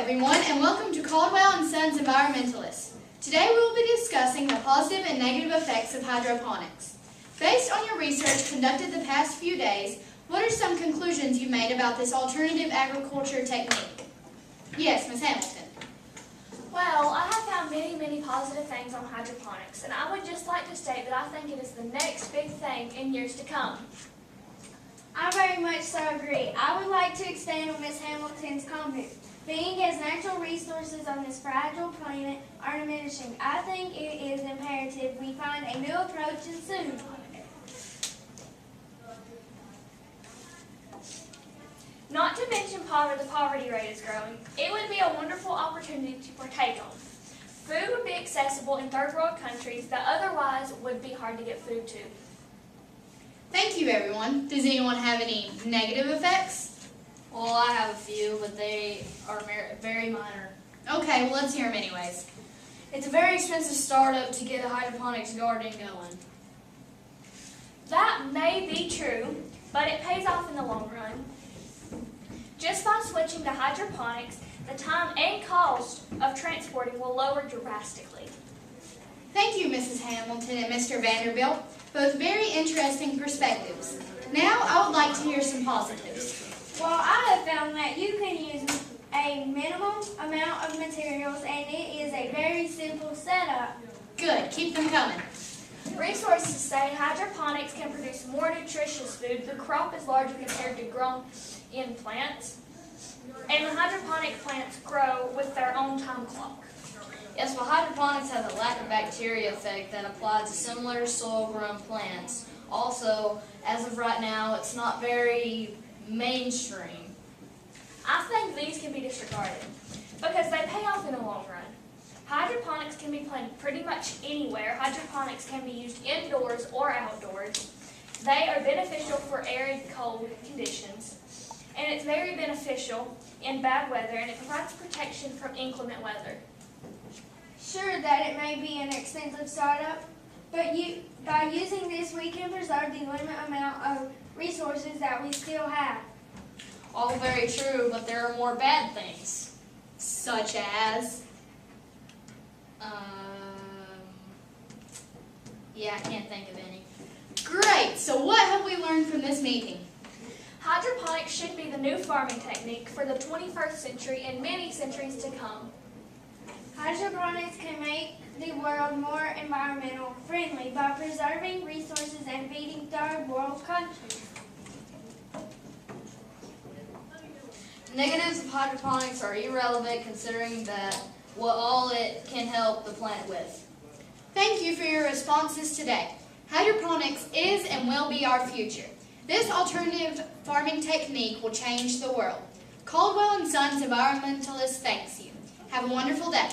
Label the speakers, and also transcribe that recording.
Speaker 1: everyone, and welcome to Caldwell and Sons Environmentalists. Today we will be discussing the positive and negative effects of hydroponics. Based on your research conducted the past few days, what are some conclusions you made about this alternative agriculture technique? Yes, Ms. Hamilton.
Speaker 2: Well, I have found many positive things on hydroponics, and I would just like to state that I think it is the next big thing in years to come.
Speaker 3: I very much so agree. I would like to expand on Ms. Hamilton's comment. Being as natural resources on this fragile planet are diminishing, I think it is imperative we find a new approach and soon.
Speaker 2: Not to mention the poverty rate is growing. It would be a wonderful opportunity to partake on. Food would be accessible in third world countries that otherwise would be hard to get food to.
Speaker 1: Thank you, everyone. Does anyone have any negative effects?
Speaker 4: Well, I have a few, but they are very minor.
Speaker 1: Okay, well, let's hear them anyways.
Speaker 4: It's a very expensive startup to get a hydroponics garden going.
Speaker 2: That may be true, but it pays off in the long run. Just by switching to hydroponics, the time and cost of transporting will lower drastically.
Speaker 1: Thank you, Mrs. Hamilton and Mr. Vanderbilt. Both very interesting perspectives. Now, I would like to hear some positives.
Speaker 3: Well, I have found that you can use a minimum amount of materials and it is a very simple setup.
Speaker 1: Good, keep them coming.
Speaker 2: Resources say hydroponics can produce more nutritious food. The crop is larger compared to grown-in plants, and the hydroponic plants grow with their own time clock.
Speaker 4: Yes, well, hydroponics has a lack of bacteria effect that applies to similar soil-grown plants. Also, as of right now, it's not very mainstream.
Speaker 2: I think these can be disregarded because they pay off in the long run. Hydroponics can be planted pretty much anywhere. Hydroponics can be used indoors or outdoors. They are beneficial for arid, cold conditions, and it's very beneficial in bad weather, and it provides protection from inclement weather.
Speaker 3: Sure that it may be an expensive startup, but by using this we can preserve the limited amount of resources that we still have.
Speaker 4: All very true, but there are more bad things.
Speaker 1: Such as?
Speaker 4: Yeah, I can't think of any.
Speaker 1: Great, so what have we learned from this meeting?
Speaker 2: Hydroponics should be the new farming technique for the 21st century and many centuries to come.
Speaker 3: Hydroponics can make the world more environmental friendly by preserving resources and feeding third world countries.
Speaker 4: Negatives of hydroponics are irrelevant considering that what all it can help the planet with.
Speaker 1: Thank you for your responses today. Hydroponics is and will be our future. This alternative farming technique will change the world. Caldwell and Sons Environmentalists thanks you. Have a wonderful day.